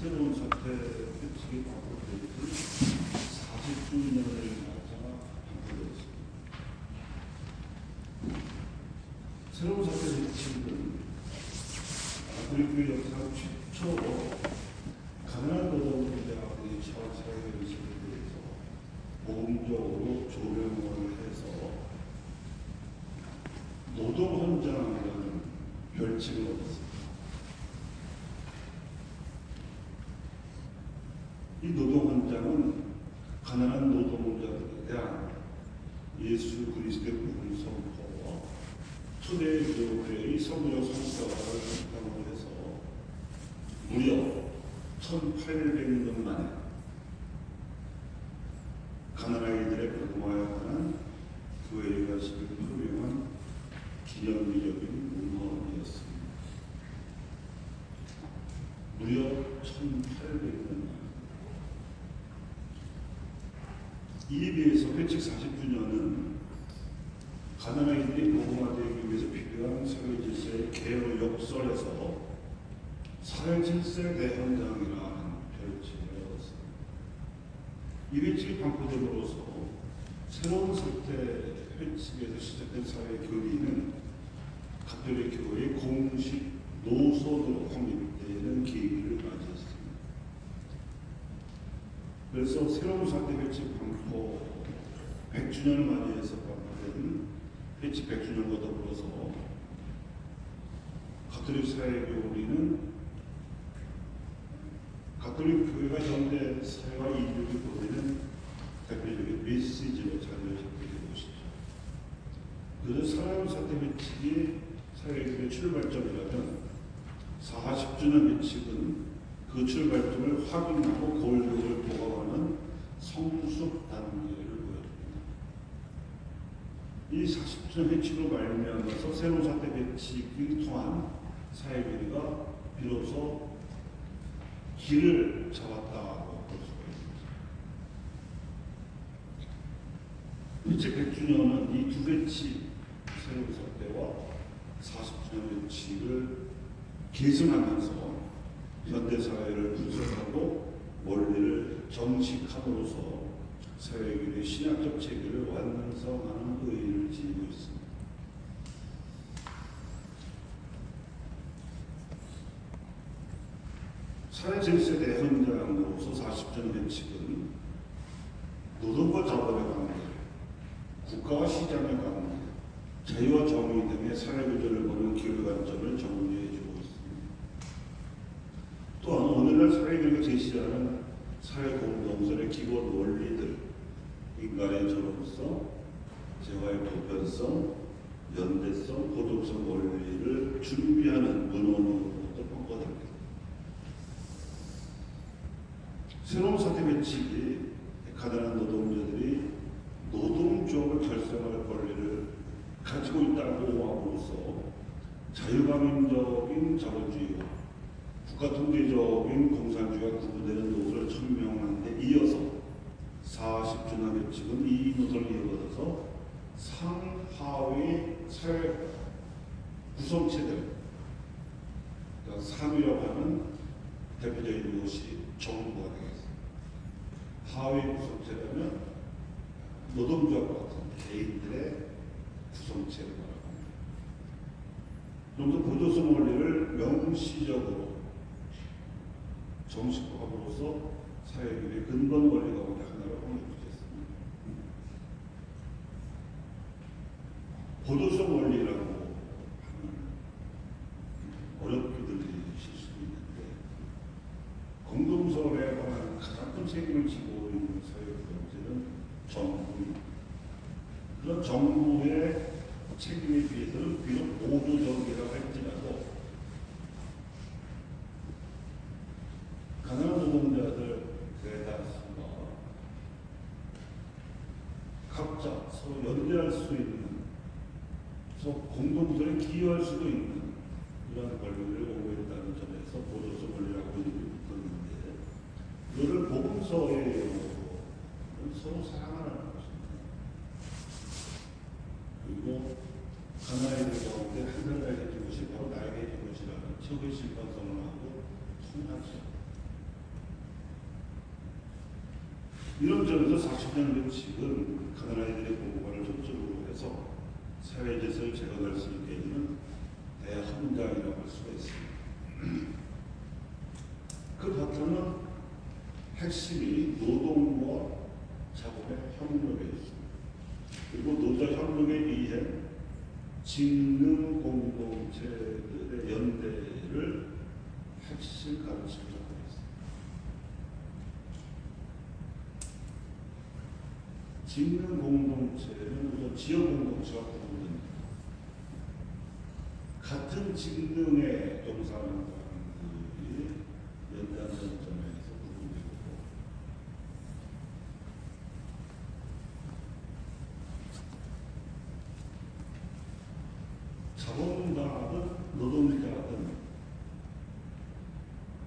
새로운 사태 회칙이 바꿔되지 40주년을 맞아 바꿔졌습니다. 새로운 사태 회칙은 우리 교회 역사 최초로 가난한 노동자들이 처한 사회 현실에 대해서 모범적으로 조명을 해서 노동헌장이라는 별칭을 얻었습니다. 이 노동헌장은 가난한 노동자들에 대한 예수 그리스도의 복음 선포와 초대교회의 성경 성과를 바탕으로 해서 무려 1800년 만에 가난아이들의 복음화에 관한 교회의 가식을 표명한 기념비적인 문헌이었습니다. 무려 1800년 만. 이에 비해서 회칙 40주년은 가난아이들이 복음화되기 위해서 필요한 사회 질서의 개혁을 역설해서 사회 질서의 대헌장이라는 별칭을 얻었습니다. 이 회칙이 반포됨으로써 새로운 사태 회칙에서 시작된 사회 교리는 가톨릭 교회의 공식 노선으로 확립되는 계기를 맞이했습니다. 그래서 새로운 사태 회칙 반포 100주년을 맞이해서 반포된 회칙 100주년과 더불어서 가톨릭 사회 교리는 가톨릭 교회가 현대 사회와 인류를 보내는 대표적인 메시지로 자리해지게 것이죠. 그래서 새로운 사태 회칙이 사회교회의 출발점이라면 40주년 회칙은 그 출발점을 확인하고 골격을 보강하는 성숙 단계를 보여줍니다. 이 40주년 회칙으로 말미암아서 새로운 사태 회칙이 통한 사회교회가 비로소 길을 잡았다고 볼 수가 있습니다. 회칙 100주년은 이 두 회칙, 새로운 사태와 40주년 회칙을 계승하면서 현대사회를 분석하고 원리를 정식함으로써 사회교회의 신학적 체계를 완성하는 의의를 지니고 있습니다. 사회질서 대헌장으로서 40주년 회칙은 노동과 자본의 관계, 국가와 시장의 관계, 자유와 정의 등의 사회구조를 보는 기회 관점을 정리해주고 있습니다. 또한 오늘날 사회교회가 제시하는 사회공동선의 기본 원리들, 인간의 존엄성, 재화의 보편성, 연대성, 고독성 원리를 준비하는 문헌으로도 평가됩니다. 새로운 사태 회칙이 가난한 노동자들이 노동조합을 결성할 권리를 가지고 있다고 함으로써 자유방임적인 자본주의와 국가통제적인 공산주의가 구분되는 노선을 천명한 데 이어서 40주년 회칙은 이 노선을 이어받아서 상하위 사회 구성체들, 그러니까 상위라고 하는 대표적인 것이 정부가 되겠습니다. 하위 구성체라면 노동조합과 같은 개인들의 구성체를 말합니다. 좀 더 보조성 원리를 명시적으로 정식화함으로써 사회교회의 근본 원리 가운데 하나를 확립했습니다. 보조성 원리라고 하면 어렵게 들리실 수 있는데 공동선에 관한 가장 큰 책임을 지고 있는 사회경제는 정부입니다. 그런 정부의 책임에 비해서는 비록 보조적이라고 할지라도 가난한 노동자들 대다수가 각자 서로 연대할 수 있는, 서로 공동선에 기여할 수도 있는 이런 권리를 오고있다는 점에서 보조성 권리라고 있는데, 이를 복음서에 서로 사랑하는 것입니다. 그리고 가나이들 가운데 한 사람에게 준 것이 바로 나에게 준 것이라는 최고의 심판성을 하고 통합성, 이런 점에서 40년 원칙은 가난한 이들의 보호관을 초점으로 해서 사회 질서를 재건할 수 있게 해주는 대헌장이라고 할 수가 있습니다. 그 바탕은 핵심이 노동과 작업의 협력에 있습니다. 그리고 노자협력에 의해 직능 공동체들의 연대를 핵심 가르침을 하고 있습니다. 직능 공동체는 우선 지역 공동체가 부르는 같은 직능에 종사하는 사람들이 연대하는 점에서 구분되고 자본가든 노동자든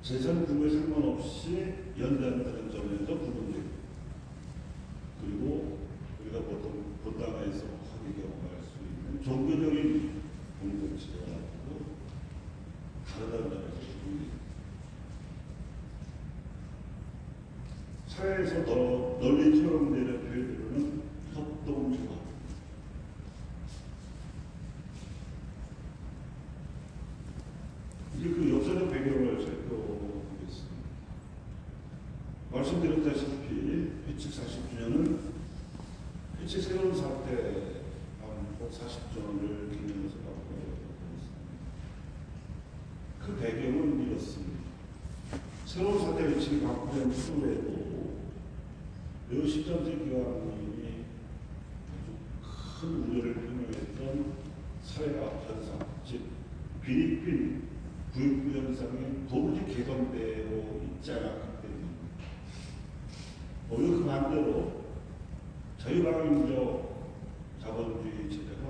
재산 규모에 상관없이 연대한다는 점에서 구분되고 그리고 우리가 보통 본당에서 하게 경험할 수 있는 종교적인 공동체가 다르다는 점에서 구분됩니다. 사회에서 더 널리 투영되는 표현으로는 협동조합. 이제 그 역사적 배경을 살펴보겠습니다. 말씀드렸다시피 회칙 40주년은 회칙 새로운 사태 한 40주년을 기념해서 바꾸고 있습니다. 그 배경은 이렇습니다. 새로운 사태 회칙이 바꾸된 후에도 매우 시점적 기관이 아주 큰 우려를 표명했던 사회학 현상, 즉 필리핀 부익부 현상이 도무지 개선되고 있지 않았기 때문입니다. 오히려 그 반대로 자유방임적 자본주의 체제가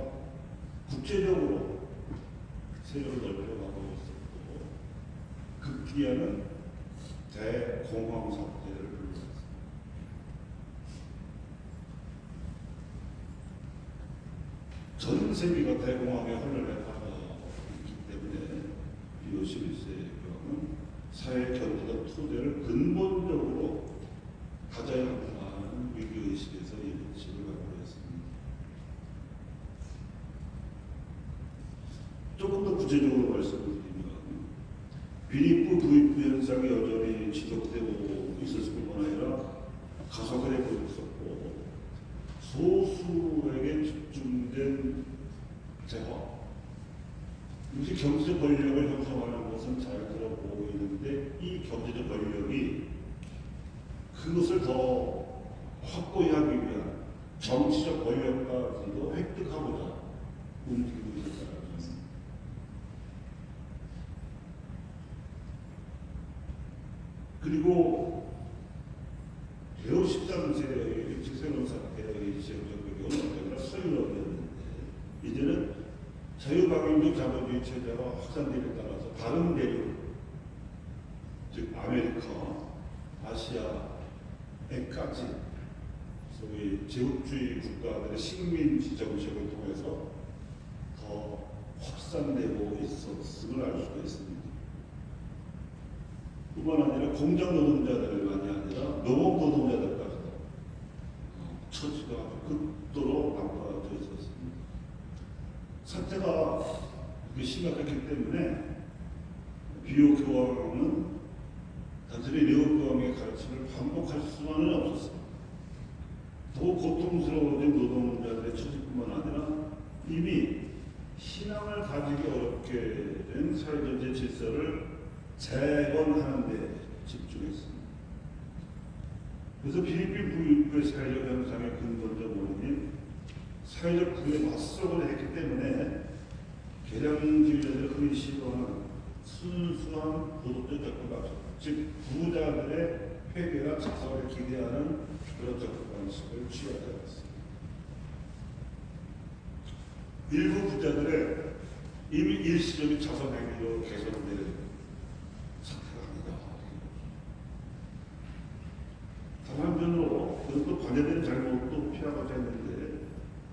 국제적으로 세력을 넓혀가고 있었고 급기야는 대공황 사태를 불러왔습니다. 전 세계가 대공황에 혼란에 빠져 있기 때문에 리오 11세의 경우는 사회 경제적 토대를 근본적으로 가져야 한다는 위기의식에서 이 원칙을 갖고 있습니다. 조금 더 구체적으로 말씀드리면 빈익부 부익부 현상이 여전히 지속되고 있었을 뿐만 아니라 가속화되고 있었고 소수에게 집중된 재화 이제 경제적 권력을 형성하는 것은 잘 들어 보이는데 이 경제적 권력이 그것을 더 확고히 하기 위한 정치적 권력까지도 획득하고자 움직이고 있었다는 점. 그리고 매우 13세의 새로운 사태의 지역적 배경은 언제나 서유럽이었는데 이제는 자유방임적 자본주의 체제가 확산됨에 따라서 다른 대륙, 즉 아메리카, 아시아에까지 소위 제국주의 국가들의 식민지 정책을 통해서 더 확산되고 있었음을 알 수가 있습니다. 뿐만 아니라 공장 노동자들만이 아니라 농업 노동자들까지도 처지가 극도로 나빠져 있었습니다. 사태가 심각했기 때문에 비오 교황은 단순히 레오 교황의 가르침을 반복할 수만은 없었습니다. 더욱 고통스러워진 노동자들의 처지뿐만 아니라 이미 신앙을 가지기 어렵게 된 사회전체 질서를 재건하는 데 집중했습니다. 그래서 필리핀 부익부의 사회적 현상의 근본적 원인인 사회적 부에 맞서고자 했기 때문에 개량주의자들이 흔히 시도하는 순수한 도덕적 접근 방식, 즉 부자들의 회개와 자살을 기대하는 그런 접근 방식을 취하지 않았습니다. 일부 부자들의 이미 일시적인 자선 행위로 개선되는 사태가 아니다. 다른 한편으로 그것도 관여된 잘못도 피하고자 했는데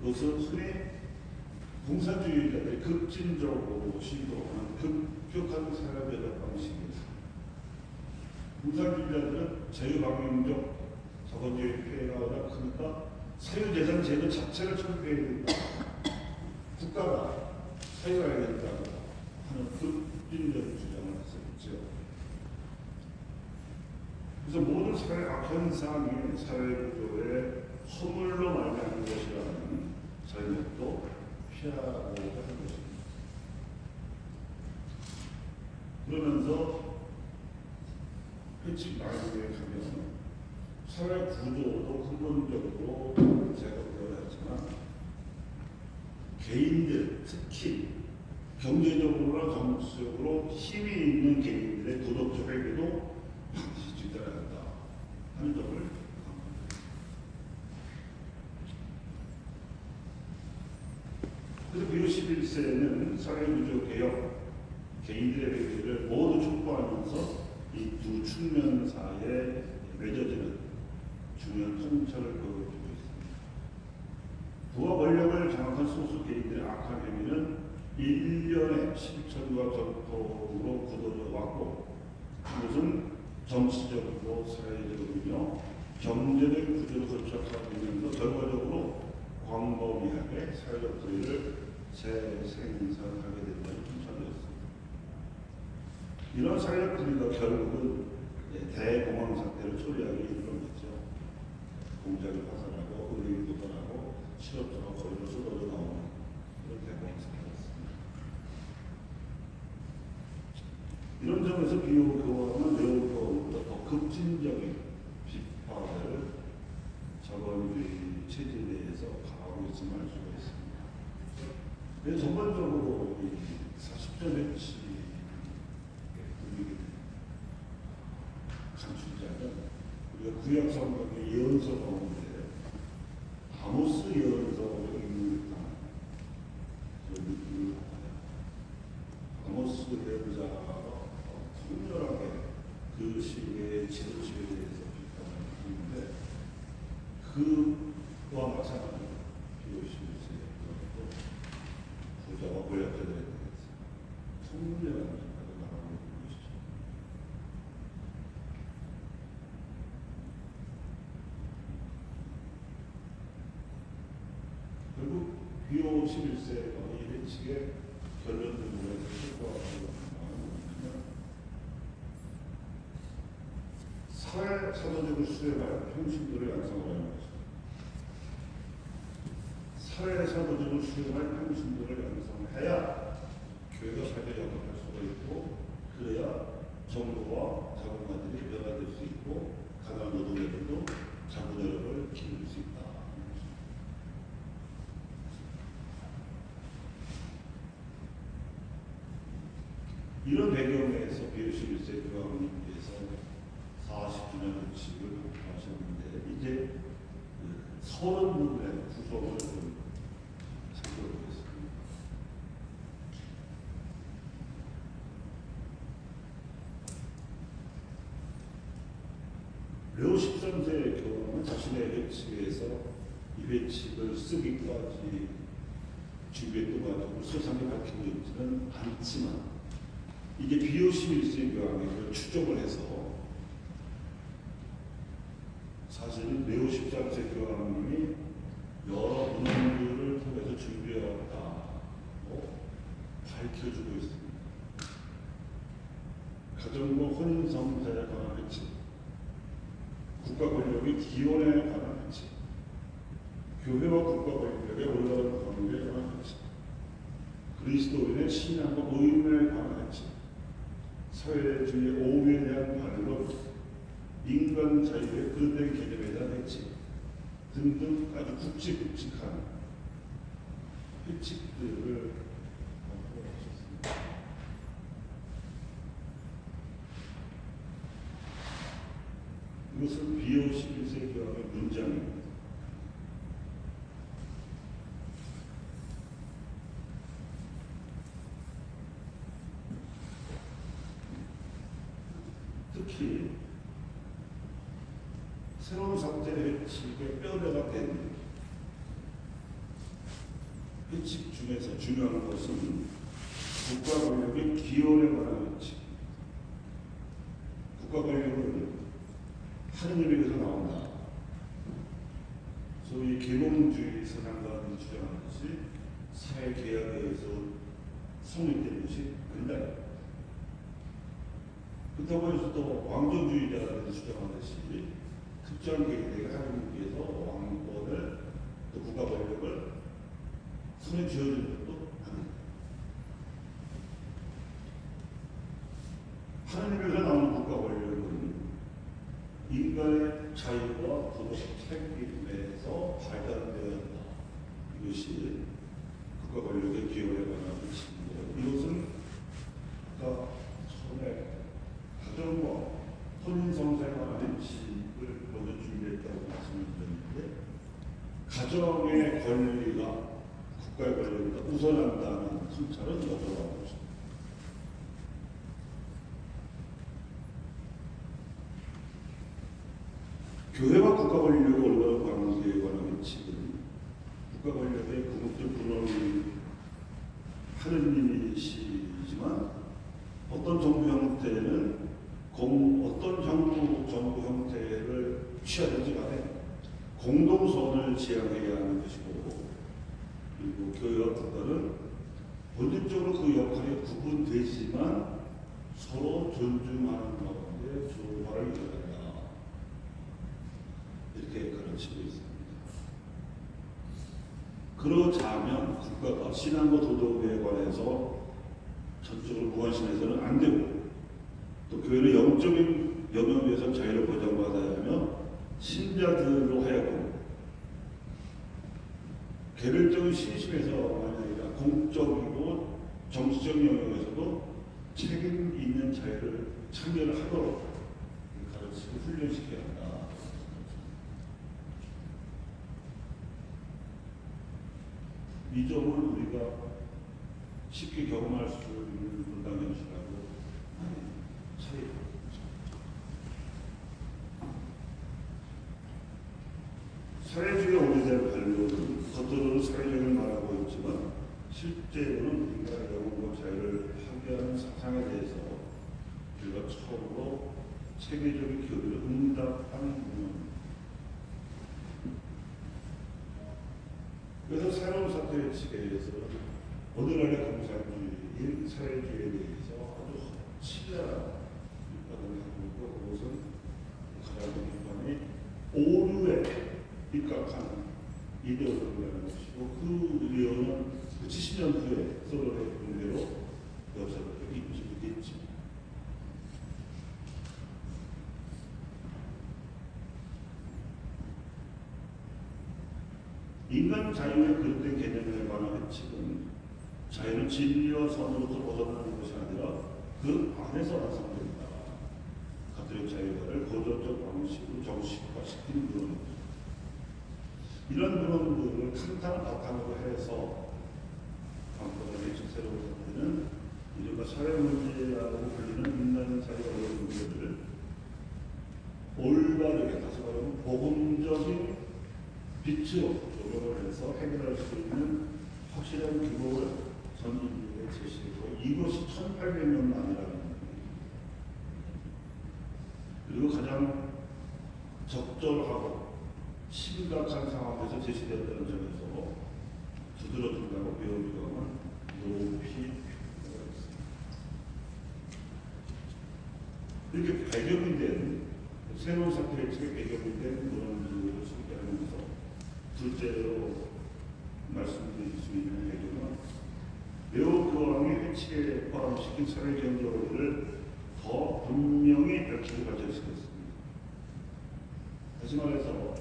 그것은 흔히 공산주의자들이 급진적으로 시도하는 급격한 산업연합 방식입니다. 공산주의자들은 자유방임적 자본주의 피해가 워낙 크니까 사유재산 제도 자체를 철폐해야 된다. 국가가 사유해야 된다 하는 급진적 주장을 했었죠. 그래서 모든 사회 악현상이 사회구조의 허물로 말미암은 것이라는 잘못도 피하고 하는 것입니다. 그러면서 회칙 나누기에 가면 사회 구조도 근본적으로 제가 배워야지만 개인들, 특히 경제적으로나 정치적으로 힘이 있는 개인들의 도덕적 회개도 반드시 뒤따라야 한다 하는 점을 강조합니다. 그래서 비오 11세는 사회구조 개혁, 개인들의 회개를 모두 촉구하면서 이 두 측면 사이에 맺어지는 중요한 통찰을 보여주고 있습니다. 부와 권력을 장악한 소수 개인들의 악한 행위는 일련의 실천과 전통으로 굳어져 왔고, 이것은 정치적이고 사회적이며 경제적 구조로 거쳐가면서 결과적으로 광범위하게 사회적 불의를 재생산하게 된다는 통찰이었습니다. 이런 사회적 불의가 결국은 대공황 사태를 초래하게 이르렀죠. 공장을 파산하고 은행이 도달하고 실업자가 거리로 쏟아져 나오는 그런 대공황 사태였습니다. 이런 점에서 비오 교황은 네오교황보다 더 급진적인 비판을 자본주의 체제에 대해서 가하고 있음을 알 수가 있습니다. 그래서 전반적으로 40년 해치 간추자는 우리가 구약 성경의 예언서 가운데 아모스 예언서를 읽는 듯한 아모스 예언자가 통렬하게 그 시대의 지도체에 대해서 비판을 하는데 그와 마찬가지로 비오시스의 부자와 권력자들에 대해서 통렬한 비판을 나가고 있는 것이죠. 결국 비오 11세가 이 회칙의 결론들을 출구하고 사회 사도적을 수행하여 평신도를 양성하는 것입니다. 사회 사도적을 수행할 평신도를 양성해야 교회가 사회에 영향할 수가 있고, 그래야 정부와 자본가들이 변화될 수 있고, 가난한 노동자들도 자본력을 키울 수 있다. 이런 배경에서 비오 11세 교황님께서 40주년 회칙을 하셨는데, 이제 30분의 구성을 좀 살펴보겠습니다. 레오 13세 교황은 자신의 회칙에서 이 회칙을 쓰기까지 준비했던 것 같고 세상에 밝혀지지는 않지만, 이게 비오 11세 교황이 추적을 해서 사실은 레오 13세 교황님이 여러 문헌들을 통해서 준비해왔다고 밝혀주고 있습니다. 가정과 혼인성사에 관한 회칙, 국가 권력의 기원에 관한 회칙, 교회와 국가 권력의 올라가는 관계에 관한 회칙, 그리스도인의 신앙과 의문에 관한 회칙, 사회주의 오류에 대한 반론, 인간 자유의 그릇된 개념에 대한 회칙 등등 아주 굵직굵직한 회칙들을 만들어주셨습니다. 이것은 비오 11세 교황의 문장입니다. 특히 새로운 상태 회칙의 뼈대가 된 회칙 중에서 중요한 것은 국가 권력의 기원에 관한 회칙. 국가 권력은 하느님에게서 나온다. 소위 계몽주의 사상가들이 주장하듯이 사회계약에 의해서 성립된 것이 아니다. 그렇다고 해서 또 왕조주의자들이 주장하듯이 특정 계획의 하나님께서 왕권을 또 국가 권력을 손에 쥐어주는 것도 아닙니다. 하나님에서 나오는 국가 권력은 인간의 자유와 도덕 책임에서 발달되어야 한다. 이것이 국가 권력의 기여에 관한 것입니다. 이것은 아까 처음에 가정과 혼인성사에 관한 지식을 먼저 준비했다고 말씀드렸는데, 가정의 권리가 국가의 권리보다 우선한다는 통찰은 여전한 것입니다. 교회와 국가 권력의 올바른 관계에 관한 원칙은 국가 권력의 궁극적 분원을 하느님이시지만 어떤 정부 형태는 어떤 정부 형태를 취하든지 간에 공동선을 지향해야 하는 것이고, 그리고 교회와 국가는 본질적으로 그 역할이 구분되지만 서로 존중하는 가운데 조화를 이뤄낸다. 이렇게 가르치고 있습니다. 그러자면 국가가 신앙과 도덕에 관해서 전적으로 무관심해서는 안 되고, 또 교회는 영적인 영역에서 자유를 보장받아야 하며 신자들로 하여금 개별적인 신심에서만이 아니라 공적이고 정치적 영역에서도 책임 있는 자유를 참여를 하도록 가르치고 훈련시켜야 한다. 이 점을 우리가 쉽게 경험할 수 있는 분당 현실하고 차이가 사회주의 오래된 발로는 겉으로는 사회주의를 말하고 있지만 실제로는 우리가 영혼과 자유를 파괴하는 사상에 대해서 우리가 처음으로 체계적인 교류를 응답하는 부분입니다. 그래서 새로운 사태 측에서 오늘날의 공산주의, 사회주의에 대해서 아주 치열한 비판을 하고 있고, 그것은 가장 비판이 오류에 입각하는 이데올로기라는 것이고, 그 이유는 70년 후에 소련의 붕괴로 역사를 인식이 됐죠. 인간 자유의 그릇된 개념에 관한 핵심은 자유는 진리와 선으로부터 벗어나는 것이 아니라 그 안에서 완성된다. 가톨릭 자유화를 고전적 방식으로 정식화시킨 그런 이런 그런들을 탄탄한 바탕으로 해서 관건의 새로운 사태는 이른바 사회 문제라고 불리는 인간 사회의 문제들을 올바르게, 다시 말하면 복음적인 빛으로 조명을 해서 해결할 수 있는 확실한 기법을 전인류에 제시했고, 이것이 1800년 만이라는 겁니다. 그리고 가장 적절하고 심각한 상황에서 제시되었다는 점에서 두드러진다고 배울 경험은 높이 필요가 있습니다. 이렇게 배경이 된 새로운 사태의 측에 배경이 된 그런 이유를 소개하면서 둘째로 말씀드릴 수 있는 배경은 매우 교황의 회칙에 포함시킨 사회경제원리를 더 분명히 밝히고 발전시켰습니다. 다시 말해서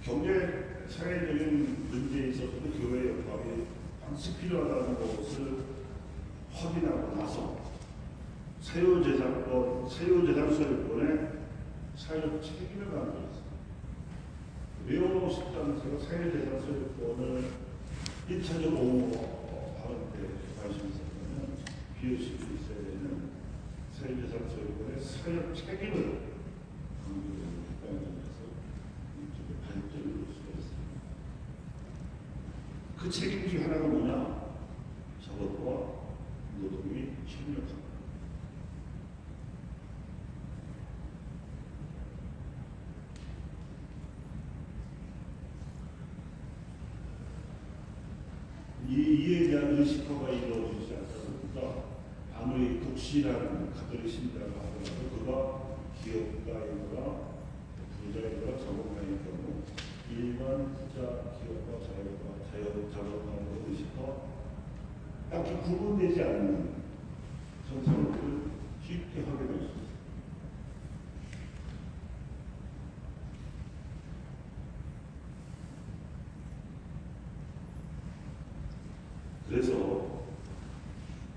경제 사회적인 문제에 있어서도 교회의 역할이 반드시 필요하다는 것을 확인하고 나서 사유재산 소유권의 사회적 책임을 만들었습니다. 매우 쉽지 않은 사유재산 소유권을 1차적으로 옹호하는 데 관심이 있었다면 비효식이 있어야 되는 사유재산 소유권의 사회적 책임을 강조하는 발전을 볼 수가 있습니다. 그 책임 중 하나가 뭐냐? 작업과 노동이 협력합니다. 이에 대한 의식화가 이루어지지 않다 보니까 아무리 독실한 가톨릭 신자가 하더라도 그가 기업가이거나 부자이거나 자본가인 경우 일반 부자, 기업가, 자본가의 의식화 딱히 구분되지 않는 현상을 쉽게 하게 될 수 있습니다. 그래서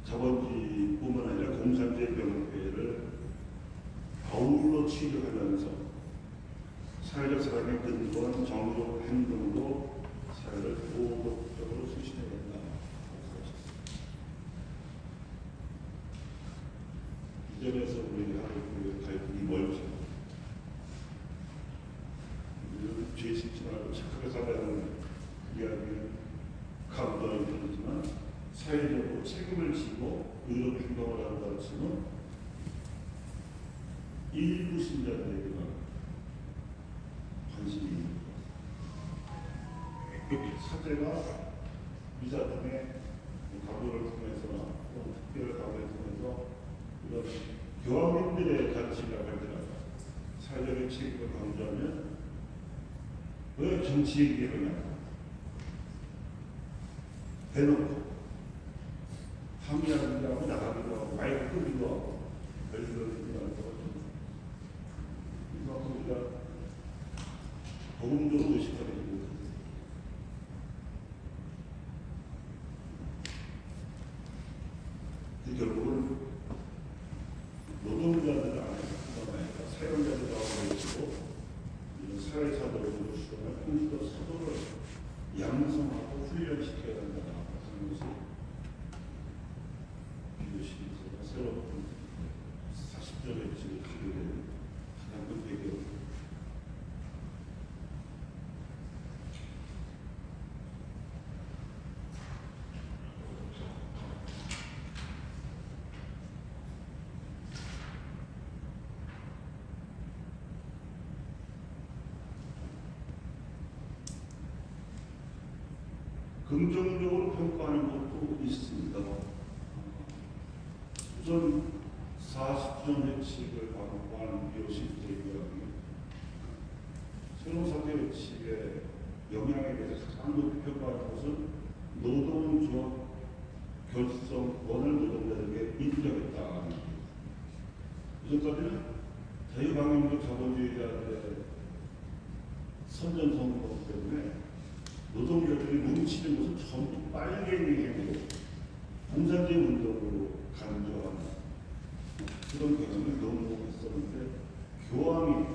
자본주의뿐만 아니라 공산주의 병폐를 아울러 치료하면서 사회적 사랑의 근거한 정의로운 행동으로 사회를 도덕적으로 수신해야 된다. 이 점에서 우리가 갈등이 멀죠. 죄 짓지 말고 착하게 살아야하는 이야기는 감동이 들지만 사회적으로 책임을 지고 의롭 행동을 한다는 것은 일부 신자들에게만 관심이 있는 것. 사제가 미사 중에 가부를 통해서나 또 특별 가부를 통해서 이런 교황님들의 가르침이라고 할때는 사회적인 책임을 강조하면 왜 정치 얘기를 하냐? 대놓고 항의하기도 하고 나가기도 하고 마이크 끄기도 하고 별들기도 하고 이만큼 우리가 복음적으로 의식하게 되고 결국은 노동자들 안에서 사용자들 가운데 있고 사회사들을 주장할 공식적 사도를 양성하고 훈련시켜야 된다는 것이 기도시에서 새로운 40절의 지을 하게 되는 가장 큰 배경입니다. 긍정적으로 평가하는 것도 있습니다. 우선 40년 회칙을 광고한 비오시프의 이야기, 새로운 사회 회칙의 영향에 대해서 가장 높이 평가하는 것은 노동조합 결성권을 노동자들에게 인정했다. 이전까지는 자유방임적 자본주의자들의 선전성공 때문에 노동자들이 뭉치는 것은 전부 빨갱이고 공산주의 운동으로 간주하는 그런 경험을 너무 했었는데 교황이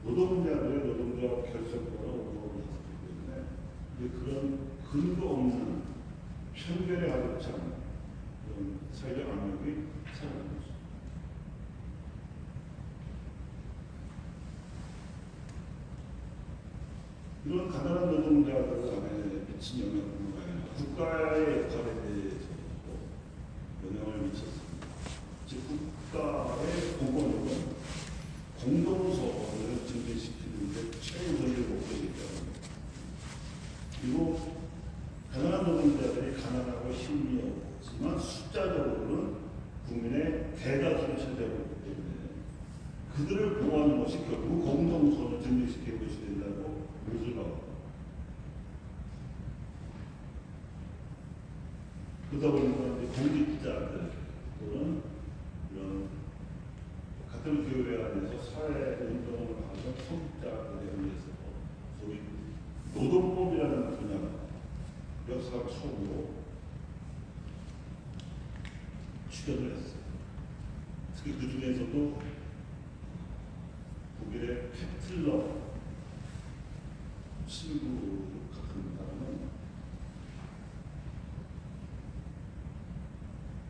노동자들의 노동조합 결성권을 운동을 했기 때문에 그런 근거 없는 편견에 가득 찬 그런 사회적 압력이 사라진 것입니다. 이런 가난한 노동자들 안에 미친 영향은 국가의 역할에 대해서도 영향을 미쳤습니다. 즉 국가의 공권력은 공동소를 증진시키는 데 최우선의 목표이기 때문에 그리고 가난한 노동자들이 가난하고 힘이 없지만 숫자적으로는 국민의 대다수를 차지하고 있기 때문에 그들을 보호하는 것이 결국 공동소를 증진시키는 것이 된다고 그러다 보니까 공직자들 또는 이런 같은 교회 안에서 사회 운동을 하는 성직자들에 의해서 소위 노동법이라는 분야가 역사가 처음으로 추격을 했어요. 특히 그 중에서도 독일의 페틀러 친구 같은 사람은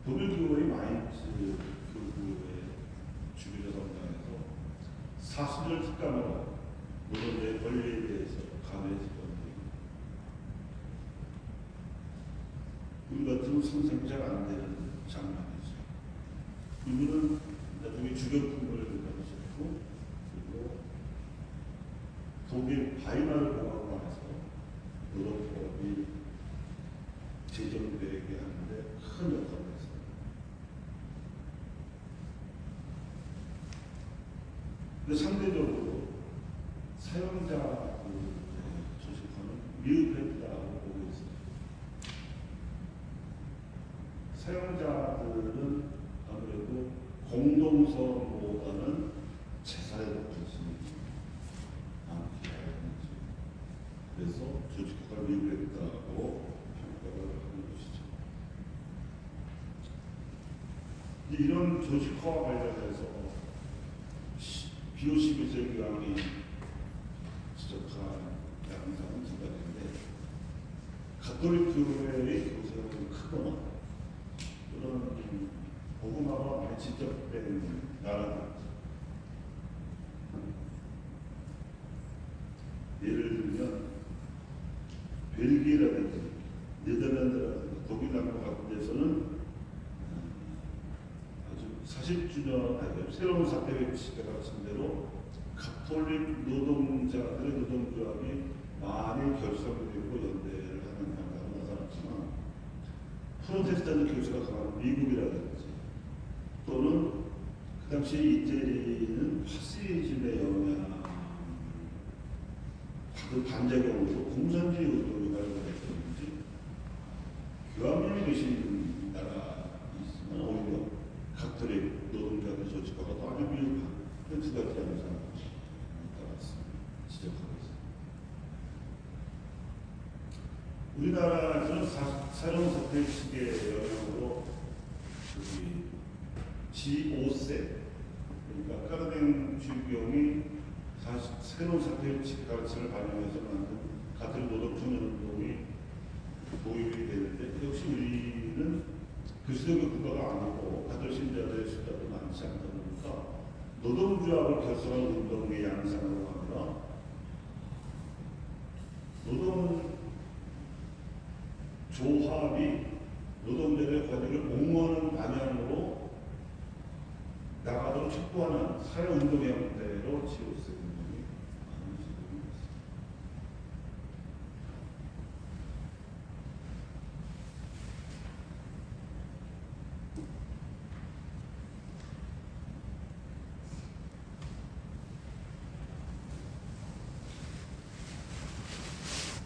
독일교회 마인츠 교구의 주교자 성당에서 사수절 특감으로 노동자의 권리에 대해서 강의했었는데 우리 같은 상상이 안 되는 장면이죠. 이분은 나중에 주교품을 가지셨고 그리고 독일 바이마르 공화국 안에서 노동법이 재정되게 하는데 큰 역할을 했습니다. 근데 상대적으로 사용자 조직화는 미흡했다고 보고 있습니다. 사용자들은 아무래도 공동성보다는 재산에 관심이 많기 때문이죠. 그래서 조직화가 미흡했다고 평가를 하는 것이죠. 이런 조직화와 관련해서 비오11세 교황이 지적한 양상은 두 가지인데, 가톨릭 교회의 교세는 크거나 또는 복음화가 많이 집적된 나라들, 예를 들면 벨기에라든지 네덜란드라든지 독일 남부 같은 데서는 아주 40주년 새로운 사태 회치가 같은 대로 가톨릭 노동자들의 노동조합이 많이 결성되고 연대를 하는 방향으로 나타났지만, 프로테스탄트 교세가 강한 미국이라든지 또는 그 당시 이태리는 파시즘의 영향 그 반작용으로 공산주의 운동이 발생했었는지, 교황님이 계신 나라에 있으면 오히려 가톨릭 노동자들 조직화가 더 아주 미흡한 두 가지 양상을 지적하고 있습니다. 우리나라에서는 새로운 사태식의 영향으로 G5세, 그러니까 까르댕 주교이 새로운 사태식 가르침을 반영해서 만든 가톨릭 노동청년운동이 도입이 되는데, 역시 우리는 그리스도교 국가가 아니고 가톨릭 신자들의 숫자도 많지 않다 보니까 노동조합을 결성한 운동의 양상으로 하면 노동조합이 노동자들의 권익을 옹호하는 방향으로 나가도록 촉구하는 사회운동의 형태로 G5세 운동이 많은 지점이 있습니다.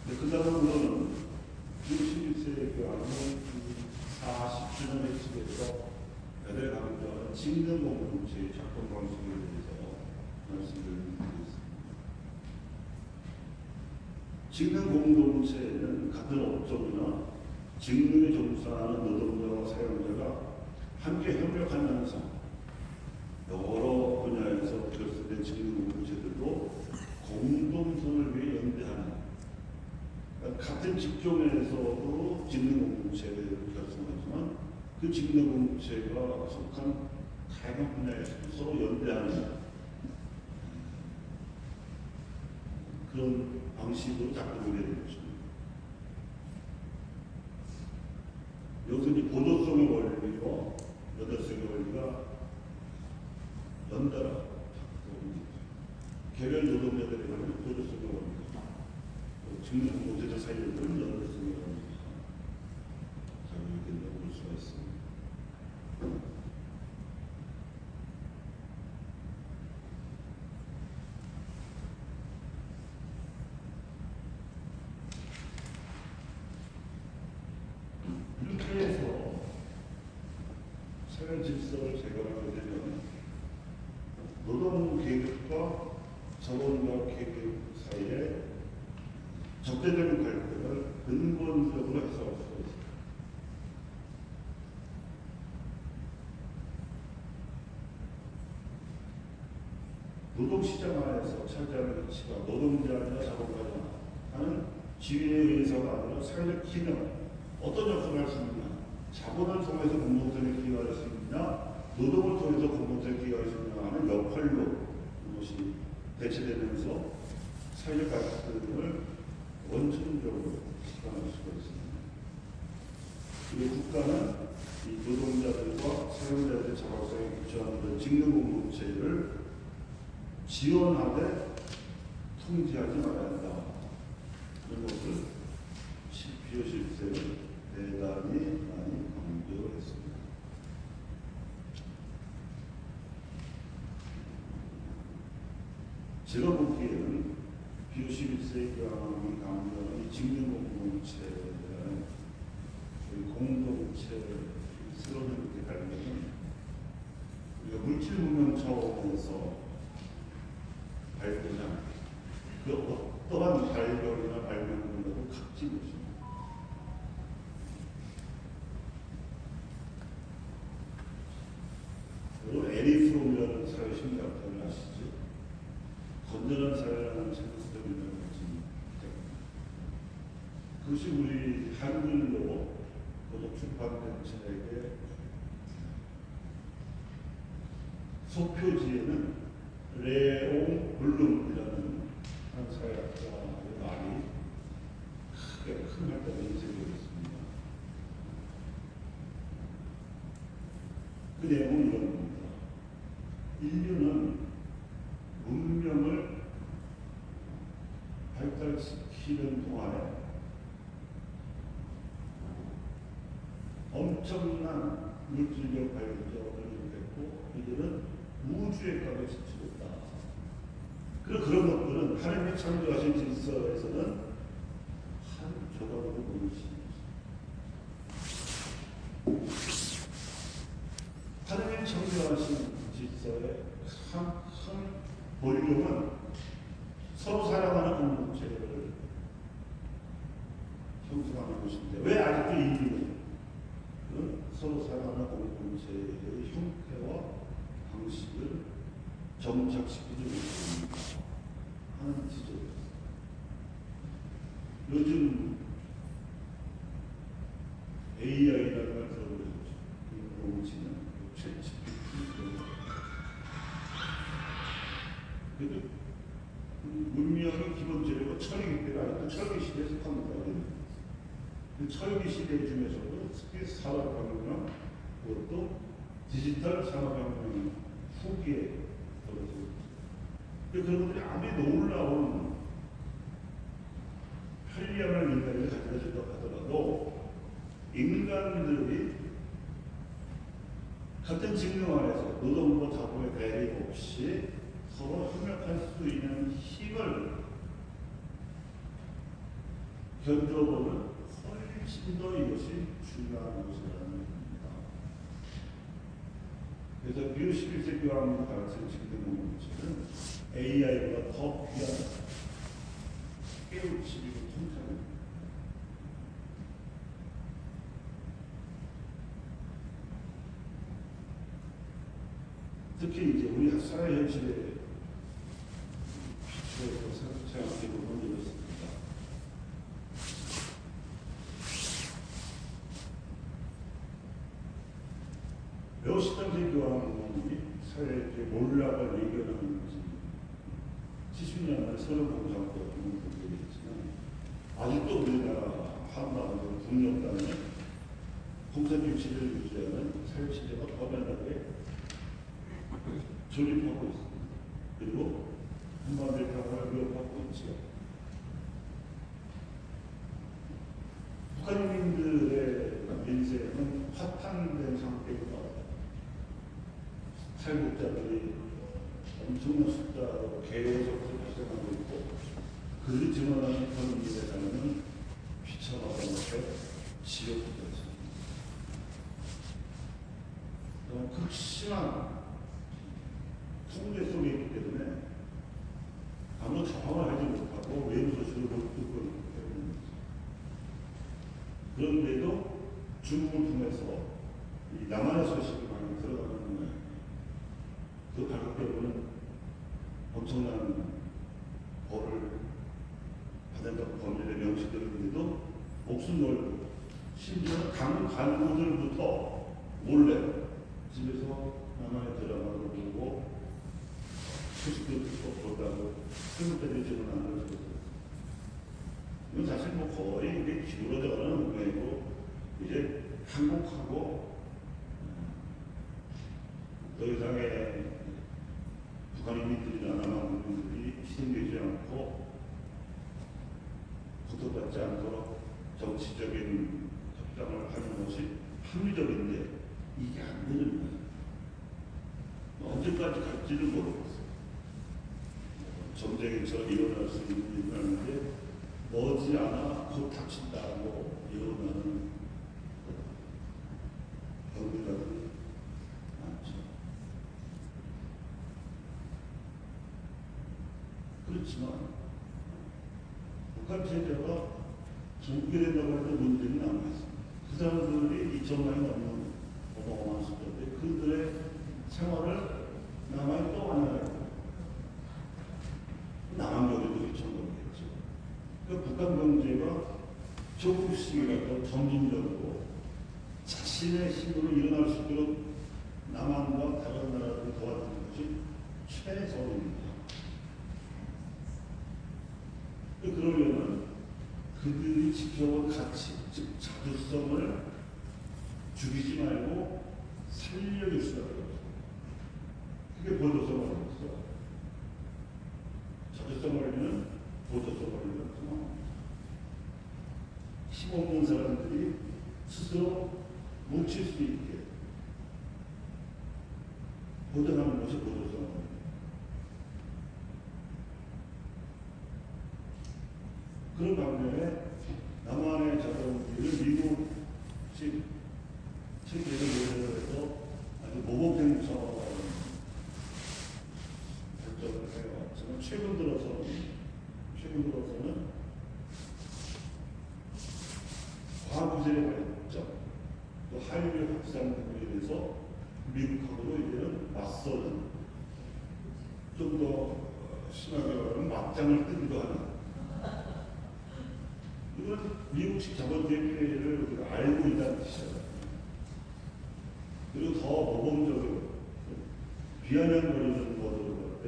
그 다음으로는 61세의 교황은 40주년 회칙에서 여덟 강조하는 직능 공동체의 작동 방식에 대해서 말씀을 드리겠습니다. 직능 공동체는 같은 업종이나 직능에 종사하는 노동자와 사용자가 함께 협력하면서 여러 분야에서 결성된 직능 공동체들도 공동선을 위해 연대하는, 같은 직종에서도 직능 공동체를 결성하지만 그 직능 공동체가 속한 다양한 분야에서 서로 연대하는 그런 방식으로 작동이 되는 것입니다. 여기서 이제 보조성의 원리와 여덟성의 원리가 연달아 작동이 개별 노동자들에 관한 보조성의 원리가, 직능 공동체들 사이에는 연대성의 원리가 작용이 된다고 볼 수가 있습니다. 이렇게 해서 사회 질서를 재건하게 되면 노동 계급과 자본가 계급 사이에 적대적인 갈등을 근본적으로 해소할 수가 있습니다. 노동시장 안에서 차지하는 위치가 노동자나 자본가냐 하는 지위에 의해서가 아니라 사회적 기능, 어떤 역할을 할 수 있느냐, 자본을 통해서 공동체에 기여할 수 있느냐, 노동을 통해서 공동체에 기여할 수 있느냐 하는 역할로 그것이 대체되면서 사회적 갈등을 원천적으로 수반할 수가 있습니다. 그리고 국가는 이 노동자들과 사용자들의 자발성에 기초하는 직능 공동체를 지원하되 통제하지 말아야 한다. 그런 것을 비오11세는 대다 제가 보기에는 비오 11세 교황이 강조하는 이 직능공동체라는 공동체를 새로운 이렇게 가려면 우리가 물질 문명 차원에서 발견한 그 어떠한 발견이나 발명문화도 각지 것입니다. 그리고 에리 프롬이라는 사회심리학자를 아시죠? 건전한 사회라는 생각을 가진 그것이 우리 한글로 고독 출판된 책에 소표지에는 레옹 블룸이라는 한 사회학자의 말이 크게 큰 활동을 인쇄되었습니다. 그 내용은 이런 겁니다. 인류는 문명을 발달시키는 동안에 엄청난 물질적 발전을 했고 이제는 우주의 값에 지치겠다. 그런 것들은 하나님이 창조하신 질서에서는 한 조각으로 보일 수 있습니다. 하나님이 창조하신 질서의 큰 볼륨은 서로 사랑하는 공동체를 형성하는 것인데 왜 아직도 인류는 서로 사랑하는 공동체의 형태와 방식을 정착시키지 못합니다 하는 지적이었습니다. 요즘 AI라는 걸 들어보셨죠? 인공지능, 챗GPT 그래도 문명의 기본 재료가 철이기 때문에 아직도 철기 시대에 속합니다. 그 철기 시대 중에서도 특히 산업혁명, 그것도 디지털 산업혁명 후기에 들어서 그런 것들이 아무리 놀라운 편리함을 인간이 가져다 준다고 하더라도 인간들이 같은 직능 안에서 노동과 자본의 대립 없이 서로 협력할 수 있는 힘을 견뎌보는 훨씬 더 이것이 중요한 것이라는 겁니다. 그래서 비오 11세 교황이 가르치는 직능공동체는 AI보다 더 귀한 깨우치고 통찰을 특히 이제 우리 사회 현실에 비추어서 생각해 보면 이렇습니다. 몇 시간째 교황이 사회의 몰락을 예견하는 것이 70년간 서울공사하고 공동체였지만 아직도 우리나라 한반도 국력단에 공사규칙을 유지하는 사회체제가 거변하게 조립하고 있습니다. 그리고 한반도의 평화를 위협하고 있죠. 북한인민들의 민생은 파탄된 상태입니다. 탈북자들이 엄청난 숫자로 계속 발생하고 있고 그 증언하는 현민에서는 비참하다 못해 지옥이었습니다. 너무 극심한 통제 속에 있기 때문에 아무 저항을 하지 못하고 외부 소식을 못 듣고 있기 때문입니다. 그런데도 중국을 통해서 이 남한의 소식이 많이 들어가는 거예요. 그 가격대로는 엄청난 벌을 받았다고 범죄에 명시되는데도 목숨 걸고 심지어 당 간부들부터 몰래 집에서 남한의 드라마를 보고 소식도 듣고 보다고 한국까지 지금 안 그러셨어요. 이건 사실 뭐 거의 이게 기울어져가는 운명이고 이제 한국하고 더 이상의 북한인민들이나 남한인민들이 희생되지 않고 고통받지 않도록 정치적인 협상을 하는 것이 합리적인데 이게 안 되는 거예요. 언제까지 갈지를 모르겠어요. 전쟁처럼 일어날 수 있는 일이라는데 머지않아 곧 닥친다고 일어나는 병들들이 많죠. 그렇지만 북한 체제가 붕괴된다고 해도 문제는 남아있습니다. 그 사람들이 2천만이 넘는 어마어마한 숫자인데 그들의 생활을 남한이 또 하나요. 남한교회도 2천 넘겠죠. 그러니까 북한 경제가 조금씩이라도 점진적으로 자신의 힘으로 일어날 수 있도록 남한과 다른 나라를 도와주는 것이 최선입니다. 그러려면 그들이 지켜온 가치, 즉 자주성을 죽이지 말고 살려줄 수가 있어요. 그게 보조성 원리죠. 자주성 원리는 보조성 원리거든요. 힘없는 사람들이 스스로 뭉칠 수 있게 보장하는 것이 보조성 원리. 그런 반면에 남한의 자본주의를 미국식 체계를 모델로 해서 아주 모범생처럼 발전을 해요. 지금 최근 들어서는 과부지의 발전, 또 한일 확산 등에 대해서 미국하고도 이제는 맞서는 좀 더 심하게 말하면 맞짱을 뜨기도 하는 이건 미국식 자본주의 피해를 우리가 알고 있다는 뜻이잖아요. 그리고 더 모범적으로 비아냥거리는 모델을 볼 때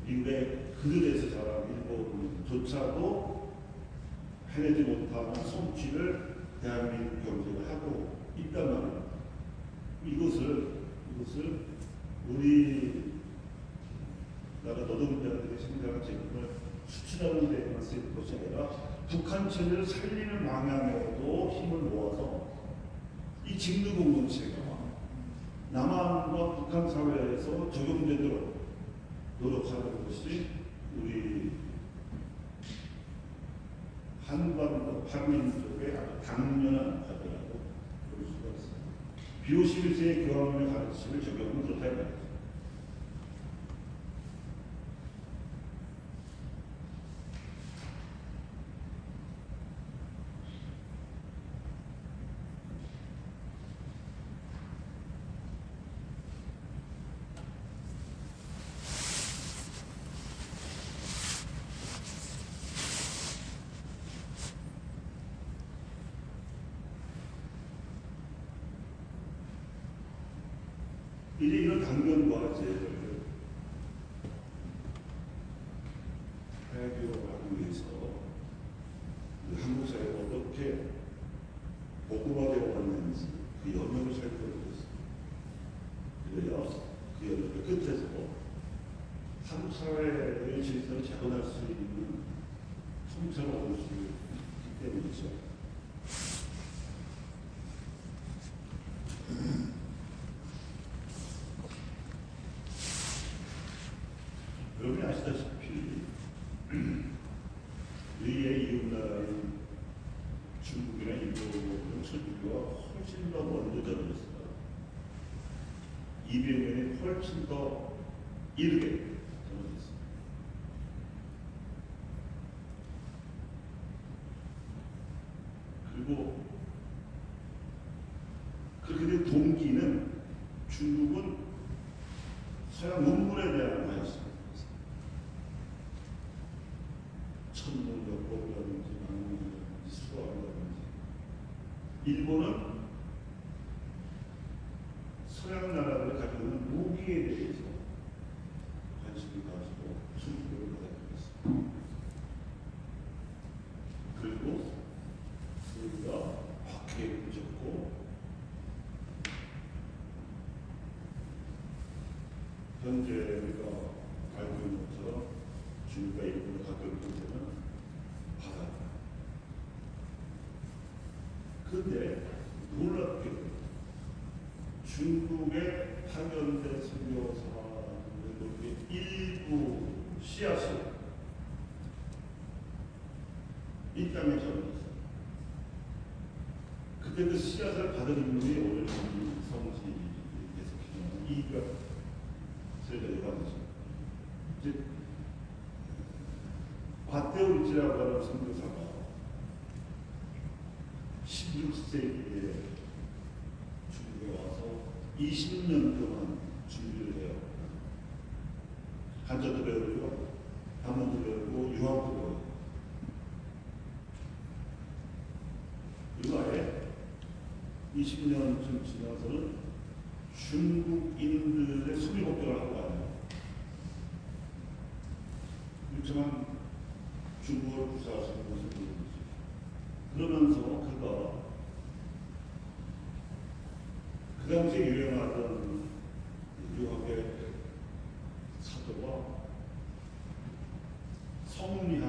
미국의 그들에서 자란 일본조차도 해내지 못하는 성취를 대한민국 경제가 하고 있단 말이에요. 이것을 우리 나라 노동자들의 생산한 제품을 수출하는 데에만 쓸 것이 아니라 북한 체제를 살리는 방향으로도 힘을 모아서 이 직무 공동체가 남한과 북한 사회에서 적용되도록 노력하는 것이 우리 한반도 한민족의 아주 당연한 과제라고 볼 수가 있습니다. 비오시리스의 교황의 가르침을 적용하면 그렇다 이 말이죠. 이제 이런 당면 과제를 해결하기 위해서 한국 사회가 어떻게 복구화되어 왔는지 그 여명을 살펴보겠습니다. 그래야 그 여명의 끝에서 한국 사회의 질서를 재건할 수 있는 성찰을 얻을 수 있기 때문이죠. 여러분이 아시다시피 우리의 이웃나라인 중국이나 일본은 천주교가 훨씬 더 먼저 전해졌습니다. 200년이 훨씬 더 이르게 전해졌습니다. 그리고 그렇게 된 동기는 중국은 서양 문물에 대한 관심, 천문학법이라든지 만문이라든지 수학이라든지, 일본은 서양 나라들이 가지고 있는 무기에 대해서 관심을 가지고 충격을 받았습니다. 그리고 우리가 확하게 부졌고 현재 우리가 알고 있는 것처럼 중국과 일본을 갖고 있는 문제는 바다입니다. 그런데 놀랍게도 중국의 파견된 선교사들의 일부 씨앗을 이 땅에 전했어요. 그때 그 씨앗을 받은 인물이 오늘 성지에서 기념하는 이가 세대가 되죠. 이제 밧데오리지라고 하는 선교사가 16세기에 중국에 와서 20년 동안 준비를 해요. 한자도 배우고 한문도 배우고 유학도 배우고. 그리고 아예 20년쯤 지나서는 중국인들의 소비 복종을 하고 와요. 그렇지만 중국어를 구사할 수 있는 것은 모르겠죠. 그러면서 그가 그 당시에 유행하던 유학의 사도가 성리학,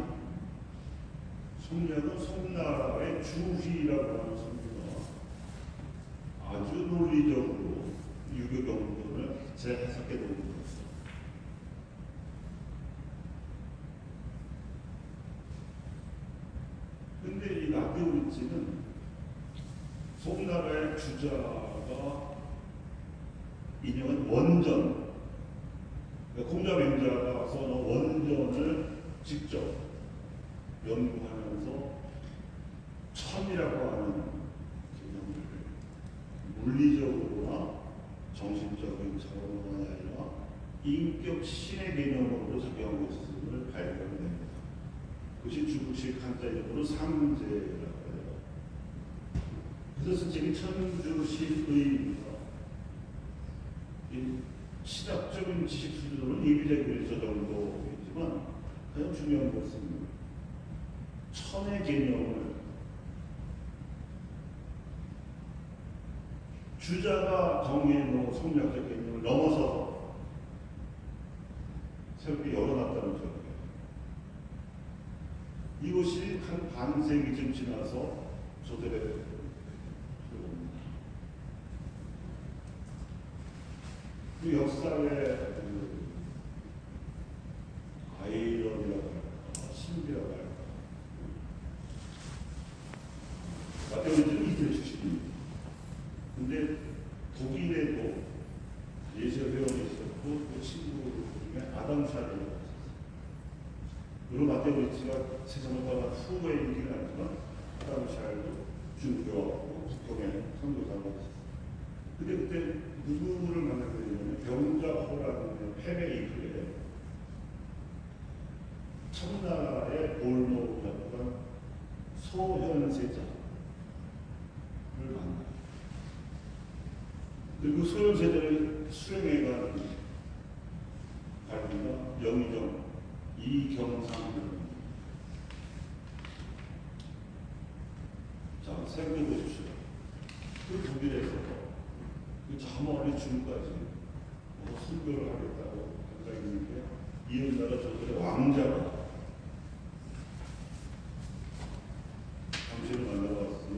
성리학은 송나라의 주희라고 하는 성리가 아주 논리적으로 유교 경전을 재해석해 놓은 것이었어요. 근데 이 밧데오리지는 송나라의 주자가 인용한 원전, 그러니까 공자맹자가 써놓은 원전을 직접 연구하면서 천이라고 하는 개념을 물리적으로나 정신적인 차원이 아니라 인격 신의 개념으로 작용하고 있음을 발견됩니다. 그것이 중국식 한자 이름으로 상제라고 해요. 그래서 책이 천주시의입니다. 시작적인 지식 수준으로는 예비적인 저 정도이지만 가장 중요한 것은 천의 개념을 주자가 정해놓은 성리학적 개념을 넘어서서 새롭게 열어놨다는 점이에요. 이것이 한 반세기쯤 지나서 저들의 들어옵니다. 그 역사의 아이러니라고 할까, 신비라고 할까. 밧데오리지는 이태리 출신입니다. 근데 독일에도 예술 회원이 있었고 그 친구 중에 아담 샤르라고 있었어요. 물론 밧데오리지가 세상을 떠난 후에 일기는 아니지만 아담 샤르도 중교하고 북경에 선교사가 있었어요. 근데 그때 누구를 만나게 되냐면 병자호라는 페메이크에 청나라의 볼모였던 소현세자를 만나요. 그리고 소현세자를 수행해간 갈비가 영의정 이경상. 자, 생각해 보십시오. 그 독일에서 저 멀리 중까지 선교를 하겠다고 생각이 있는데 이웃나라 저들의 왕자가 당신을 만나봤으니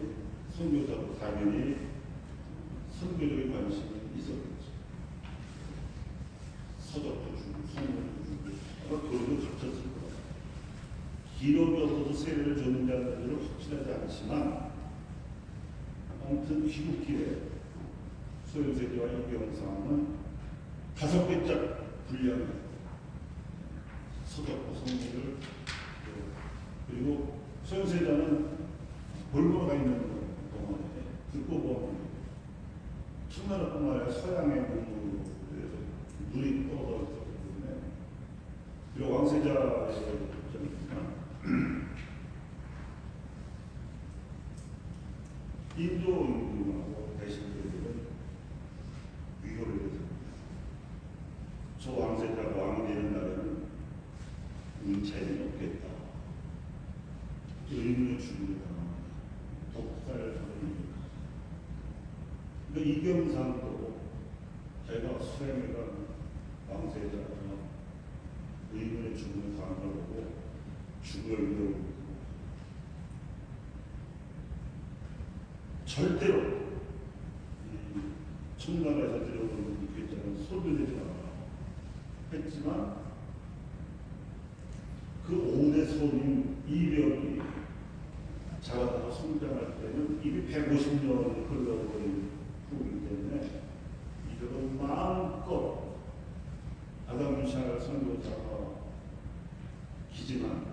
선교사도 당연히 선교적인 관심이 있었겠죠. 서적도 주고 선물도 주고 아마 그걸로 갇혔을 거예요. 기록이 없어도 세례를 줬는다는 것은 확실하지 않지만 아무튼 귀국길에 소현세자와 이경상은 5개짝 분리합니다. 서적과 성물을. 그리고 소현세자는 볼모가 있는 동안에 듣고 보면 청나라뿐만 아니라 서양의 문물에 대해서 눈이 떠들었기 때문에, 그리고 왕세자의 점이 있지만 인도인들하고 대신들은 위로를 해서 저 왕세자가 왕이 되는 날에는 차이는 없겠다. 의문의 죽음을 당합니다. 독살하는. 그러니까 이경상도 자기가 수행해간 왕세자가 의문의 죽음을 당하고 죽을 위협을 절대로 이 청나라에서 들어오는 이 괴짜는 소멸되지 않아 했지만 그 5대 손인 이병이 자라다가 성장할 때는 이미 150년이 흘러버린 후이기 때문에 이들은 마음껏 아담 미샤엘 선교사가 기증한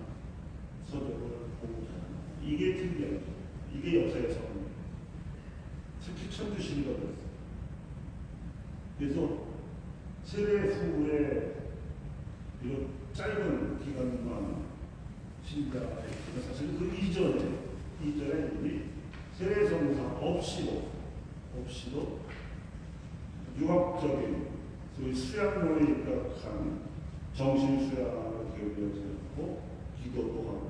서적을 보고 자랍니다. 이게 특이하죠. 이게 역사의 성공. 특히 천주시리가 그랬어요. 그래서 세례 후에 이런 짧은 기간만 신자했지만 사실 그 이전에 우리 세례 성사 없이도 유학적인 소위 수양로에 입각한 정신 수양을 교육하고 기도도 하고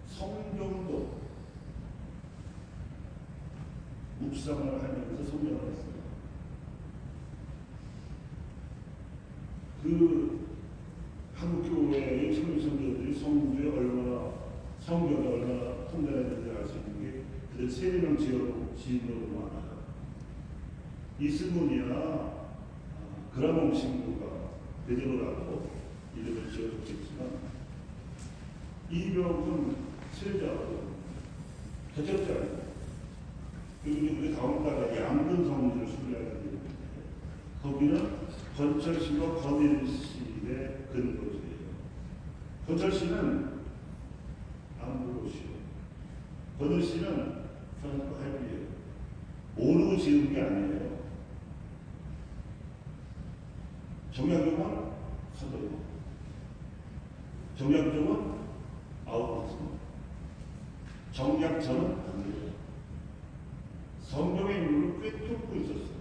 성경도 묵상을 하면서 성경을 했습니다. 그 한국교회의 청년들이 성경에 얼마나 통달했는지 알 수 있는 게 그들 세례명 지인으로 많아요. 이스문이나 그라몽 친구가 베드로라고 이름을 지어줬겠지만 이병은 세자로 개척자예요. 그리고 우리 다음 달에 양근 성지를 수리하게 되는데 거기는 권철씨와 권일씨의 근거지예요. 권철씨는 안보로시요. 권일씨는 프랑스과 할비예요. 모르고 지은 게 아니에요. 정약용은 사도요. 정약용은 아우구스입니다. 정약전은 아니에요. 성경의 인물을 꿰뚫고 있었어요.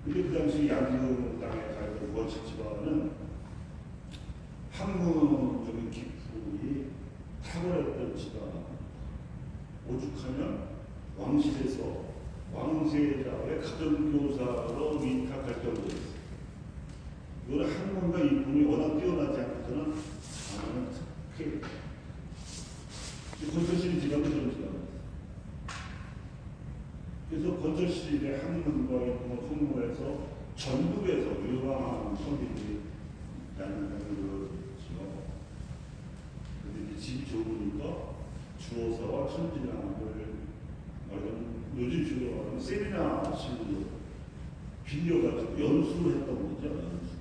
근데 그 당시 양금 땅에 살던 원칙 집안은 학문적인 기품이 탁월했던 집안. 오죽하면 왕실에서 왕세자의 가정교사로 위탁할 정도였어요. 이거는 학문과 이품이 워낙 뛰어나지 않고서는 아마는 특혜. 권철씨 집안도 그런 집안이었어요. 그래서 권철씨의 학문과 이품을 풍부해서 전국에서 유망한 선비들이 양육을 지어. 그런데 집이 좁으니까 주어사와 천지랑을 요즘 주로 말하는 세미나 식으로 빌려가지고 연수를 했던 거죠. 연수.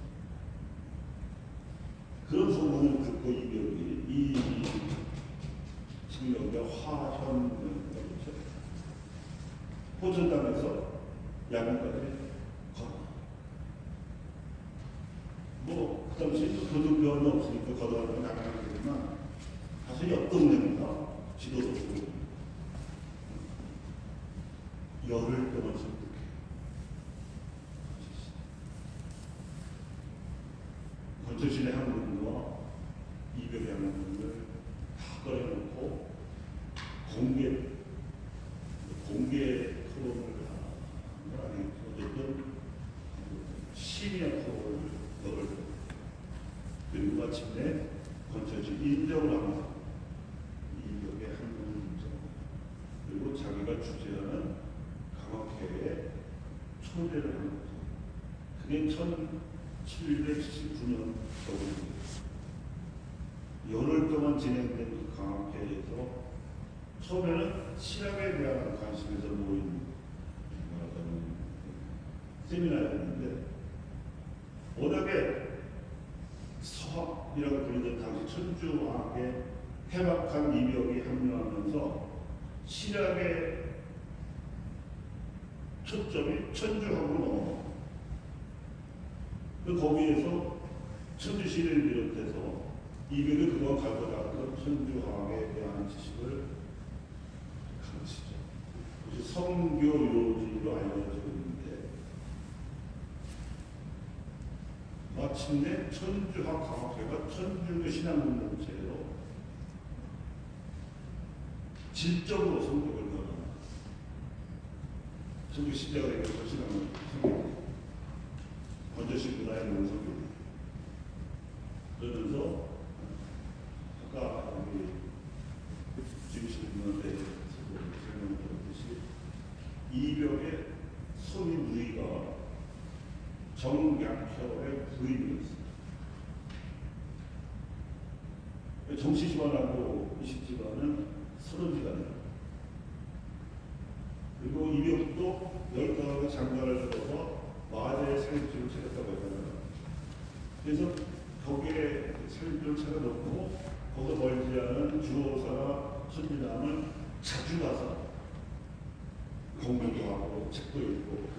그런 소문을 듣고 이병이 지금 여기가 화현이라고 그렇죠. 호전당에서 야구까지 그 당시에 교육변은 없으니까 거둬가는 가능하겠지만 사실 옆 동네입니다. 지도도 보고 열흘 동안 설득해. 권철신의 학문과 이별의 학문을 다 꺼내놓고 공개 토론을 하는 건 아니겠죠. 어쨌든 심야 토론을 열을 그리고 마침내 권철신 인정을 합니다. 이별의 학문을 인정. 그리고 자기가 주재하는 강학회에 초대를 하는 거죠. 그게 1779년 겨울입니다. 열흘 동안 진행된 그 강학회에서 처음에는 신학에 대한 관심에서 모인 세미나였는데 워낙에 서학이라고 불리던 당시 천주왕의 해박한 이벽이 합류하면서 신학의 초점이 천주학으로 넘어갑니다. 거기에서 천주시를 비롯해서 이벽이 그동안 가지고 나왔던 천주학에 대한 지식을 가르치죠. 그것이 성교요지로 알려져 있는데 마침내 천주학 강학회가 천주교 신학문체로 질적으로 성격을 변합니다. 천주 신자가 되면서 신학을 성격 권철신 문화의 명성입니다. 그러면서 아까 우리 지구신 분한테 설명드렸듯이 이벽의 손이 누이가 정약혈의 부인이었습니다. 정치 집안하고 의식 집안은 서른 집안이에요. 그리고 이병도 15개 장관을 들어서 마하대의 살림집을 차렸다고 하잖아요. 그래서 거기에 살림집을 차려놓고 거기서 멀지 않은 주호사나 천지남을 자주 가서 공부도 하고 책도 읽고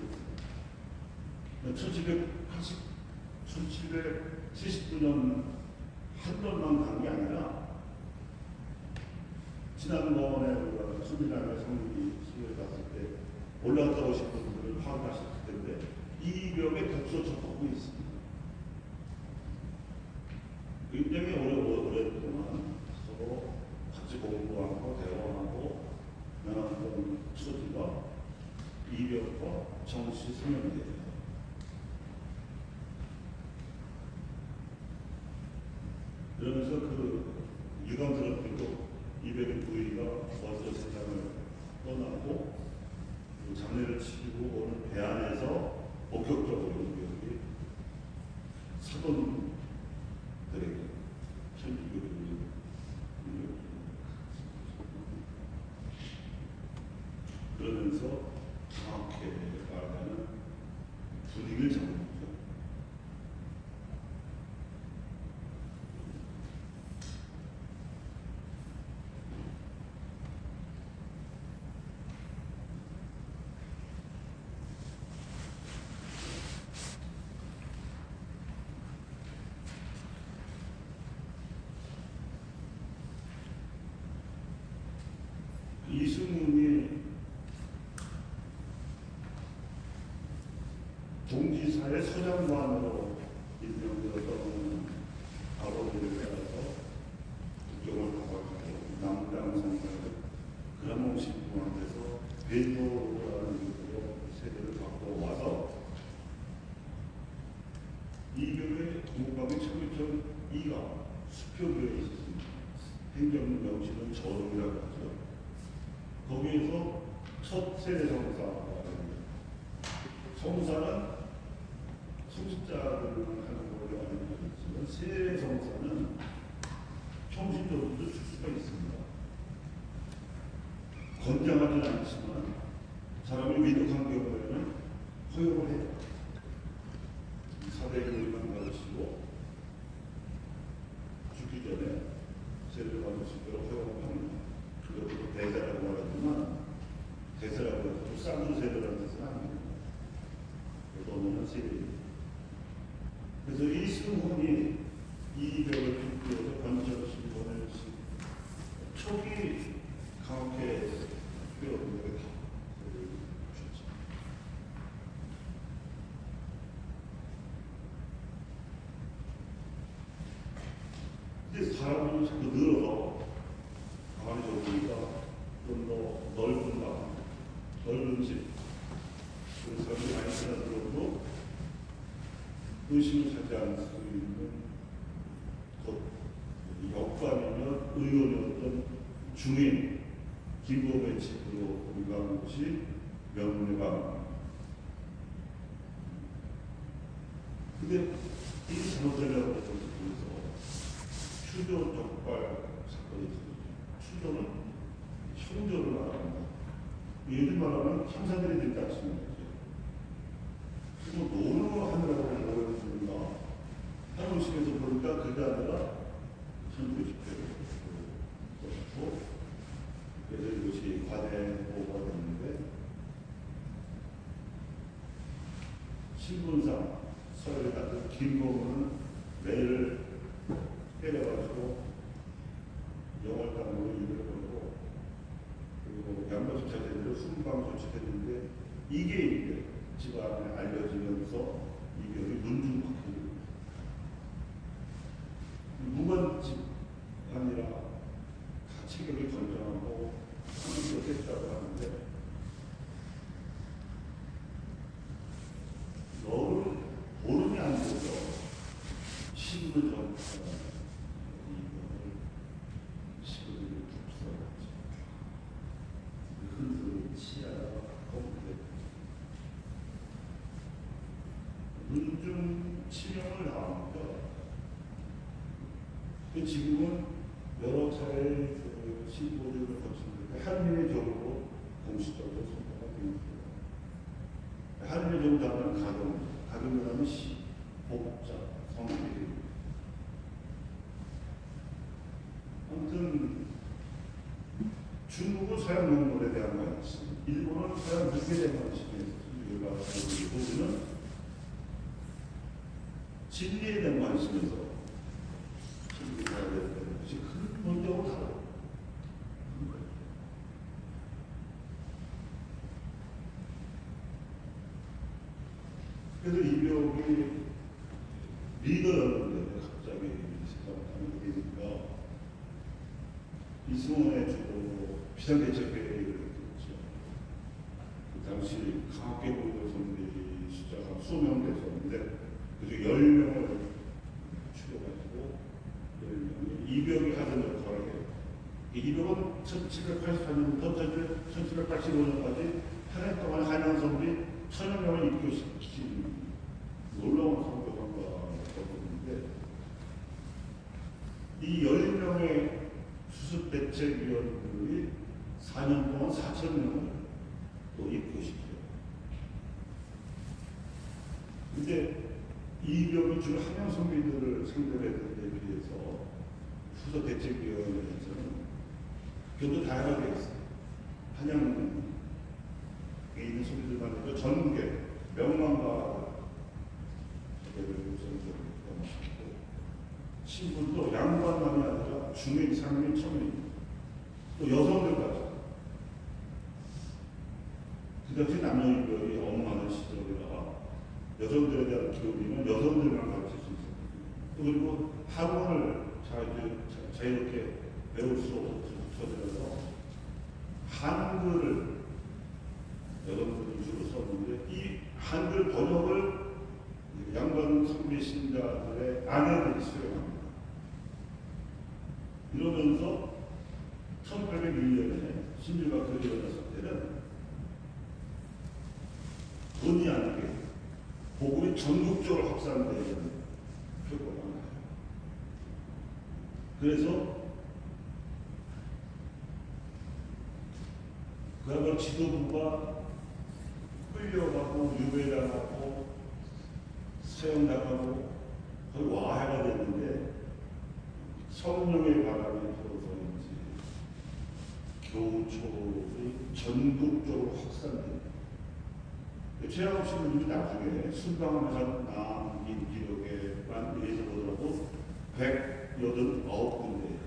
1779년 한 번만 간 게 아니라 지난번에 우리가 천지남의 성립이 시골에 갔을 때 올라갔다 오신 분들을 확인하셨을 텐데 이 벽에 독서 적하고 있습니다. 굉장히 오랫동안 서로 같이 공부하고 대화하고 나눴던 처지가 이벽과 정시 성형이에요. 그러면서 그 유감스럽게도 이벽의 부위가 먼저 세상을 떠나고 장례를 치르고 오는 배 안에서 본격적으로 이벽이 사돈들에게 천주교들이 그러면서 정확하게 말하는 분위기를 잡는 거죠. 이승훈이 동지사의 서장관으로 임명되었던 아버지를 따라서 국경을 가봤고 남당 상사를 그라몽 신부한테서 벤도라는 이름으로 세대를 갖고 와서 이교회 동북방의 청유천 2가 수표교에 있었습니다. 행정 명칭은 저동이라고 하죠. 거기에서 첫 세대 성사가 성사는 성직자들만 하는 걸로 알고 있지만 세대 성사는 평신도들도 줄 수가 있습니다. 권장하지는 않지만 사람이 위독한 경우에는 허용을 해요. 사대교리만 가르치고 죽기 전에 세례를 받을 수 있도록 허용을 합니다. 그것도 대세라고 말하지만 대세라고 해서 쌍수 세례라는 뜻은 아닙니다. 너무나 세례입니다. 그래서 이승훈이 이 벽을 뚫고서 관절 신분을 초기 강하게 뼈를 다 주셨죠. 근데 사람이 자꾸 늘어서 가만히 좁으니까 좀 더 넓은 방, 넓은 집, 그래서 사람이 많이 지나들어도 의심을 하지 않을 수 있는 역관이면 의원이었던 중인 김범의 집으로 옮겨간 곳이 명문회관. 근데 이 잘못되려고 해서 추조 적발 사건이 있었죠. 추조는 형조를 말합니다. 예를 말하면 형사들이 된다 하시는 거죠. 그리고 노름을 하느라고 모였습니다. 한국식에서 보니까 그게 아니라 선교 집회를 했고, 그래서 이것이 관행보고가 됐는데, 신분상 서열 같은 김범은 매를 때려가지고 영월당으로 일을 걸고, 그리고 양반집사 제대로 순방 조치했는데 이게 이제 집안에 알려지면서 이게 문중박해입니다. 무관집 아니라 다 체격을 건정하고 그렇겠다고 하는데 너를 보름이 안 돼서 신분 전 시부들이 굽서갔지. 큰 소리 치아가 거북해. 문중 치명을 당합니다. 지금은 여러 차례 심보를 거치는데 한민의 정으로 공식적으로 선포가 됩니다. 한민의 정 다음은 가정 다음은 시, 복자, 성비. 아무튼 중국은 서양 몽골에 대한 관심, 일본은 서양 북에 대한 관심에서 우리는 진리에 대한 관심에서 진리가 되는 것이 근본적으로 다르다. 그래서 이병이 리더였는데 갑자기 시작하는 게 되니까 이승원의 주로 비상대책회의를 했죠. 그 당시 강학계 보이던 선배들이 숫자가 수명 됐었는데 그중 10명을 추려가지고 10명이 이병이 하던 역할을 해요. 이병은 1784년부터 1785년까지 8년 동안 한양 선비 1000여 명을 입교시킨 놀라운 선교관과였는데 이 10명의 수습대책위원들이 4년 동안 4,000명을 또 입교시켜요. 근데 이병이 주로 한양 선비들을 상대로 했던 데 비해서 수습대책위원회에서는 경도 다양하게 했어요. 한양에 있는 선비들만 아니라 전국에 명망가 신분도 양반만이 아니라 중인, 상인, 청인 또 여성들까지 그 당시 남녀인별이 엉망한 시절이라 여성들에 대한 교육은 여성들만 가르칠 수 있었거든요. 그리고 학원을 자유롭게 배울 수 없어서 한글을 여러분들이 주로 썼는데 이 한글 번역을 양반 선비 신자들의 아내들이 수행합니다. 이러면서 1801년에 신주각설이 일어났을 때는 본의 아니게 복음이 전국적으로 확산되는 효과가 나요. 그래서 그야말로 지도부가 끌려가고 유배당하고 사형당하고 거의 와해가 됐는데 성령의 바람이 불어서인지 교우초이 전국적으로 확산됩니다. 최양욱 씨는 나중에 순방한 남긴 기록에만 의해서 보더라도 189군데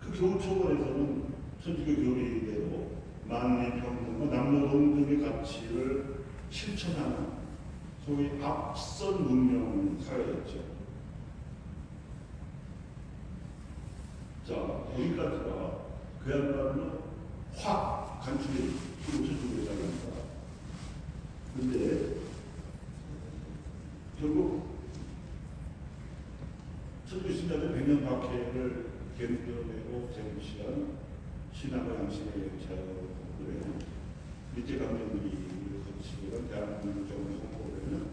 그 교우초원에서는 천주교 교리대로 만민평등과 남녀동등의 가치를 실천하는 소위 앞선 문명 사회였죠. 자, 여기까지가 그야말로 확 간추린 천주교의 장입니다. 근데 결국 천주교 신자들 100년 박해를 견뎌내고 재무시한 신앙과 양심의 자유를 일제강점기를 거치고 대한민국 정을 선포되는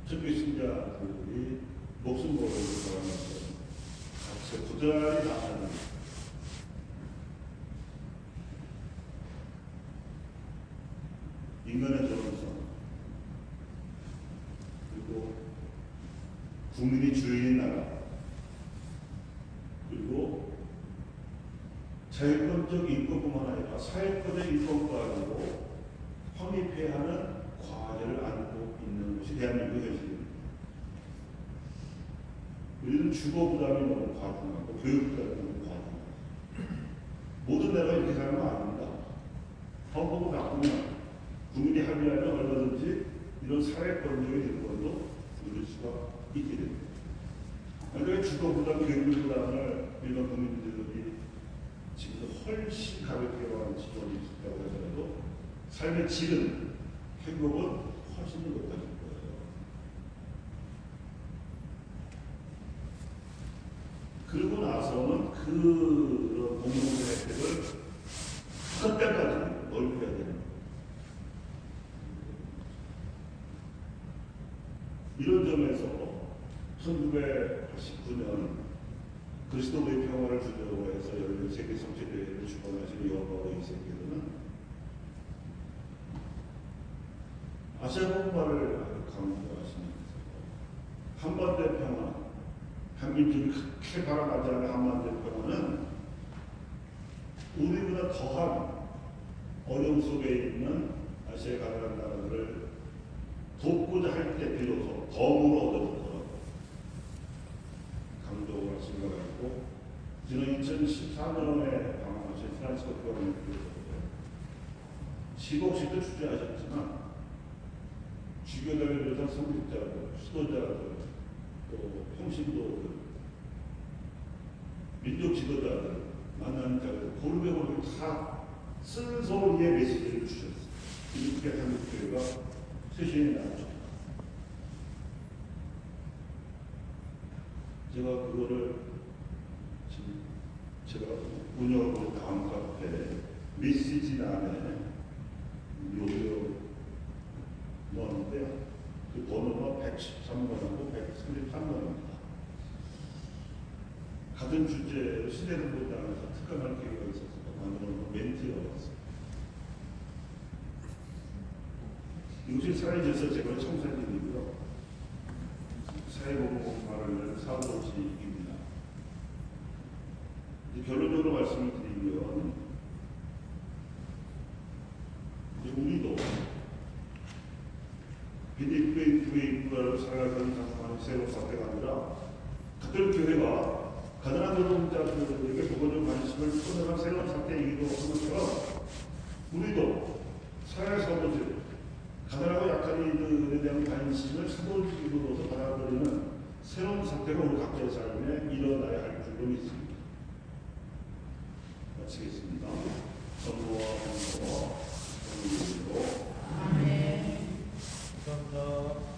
천주교 신자들이 목숨 걸고 돌아가면서 같이 고달이 당하는 인간의 존엄성 그리고 국민이 주인인 나라 그리고 자유권적 인권뿐만 아니라 사회권의 인권까지도 확립해야 하는 과제를 안고 있는 것이 대한민국의 현실입니다. 우리는 주거 부담이 너무 과중하고 교육 부담이 너무 과중하고 모든 나라가 이렇게 사는 거 아닙니다. 헌법을 바꾸면 국민이 합의하면 얼마든지 이런 사회권적인 인권도 누릴 수가 있게 됩니다. 그러니까 주거 부담, 교육 부담을 일반 국민들이 지금도 훨씬 가볍게 와는 지원이 있다고 하더라도 삶의 질은, 행복은 훨씬 더 높아질 거예요. 그러고 나서는 그 공동의 혜택을 끝까지 넓혀야 되는 거예요. 점에서 1989년 그리스도의 평화를 주제로 해서 열린 세계 성취대회를 주관하신 여호와 이세계는 아시아 본부를 강조하시면서 한반도의 평화, 한민족이 크게 바라마지 않는 한반도의 평화는 우리보다 더한 어려움 속에 있는 아시아의 가난한 나라들을 돕고자 할 때 비로소 덤으로 얻어질 거라고 강조를 하신 것 같고, 지난 2014년에 방문하신 프랑스 국가원님께서 10억씩도 주재하셨지만 주교단을 비롯한 성직자들, 수도자들, 또 평신도들, 민족 지도자들, 만나는 자들, 고르베고르 다 쓴소리의 메시지를 주셨어요. 이렇게 한국교회가 쇄신이 나왔죠. 제가 그거를 지금 제가 운영하고 있는 다음 카페 메시지란에 요요 넣었는데요. 그 번호가 113번하고 133번입니다. 같은 주제로 시대를 보장해서 특강할 계기가 있어서 만들어놓은 멘트가 왔습니다. 이곳이 사회에서 제가 청산진이고요. 사회보험을 위한 사고지입니다. 결론적으로 말씀을 드리면 우리도 비디프레이프라고 살아가는 장사하는 새로운 사태가 아니라 같은 교회가 가난한 노동자들에게 보건적 관심을 쏟아낸 새로운 사태이기도 한 것처럼 우리도 사회 사도들, 가난하고 약한 이들에 대한 관심을 사도직으로서 받아들이는 새로운 사태가 우리 각자의 삶에 일어나야 할 줄로 믿습니다. 마치겠습니다. 전도와 헌도와 성령으로 아멘. 감사합니다.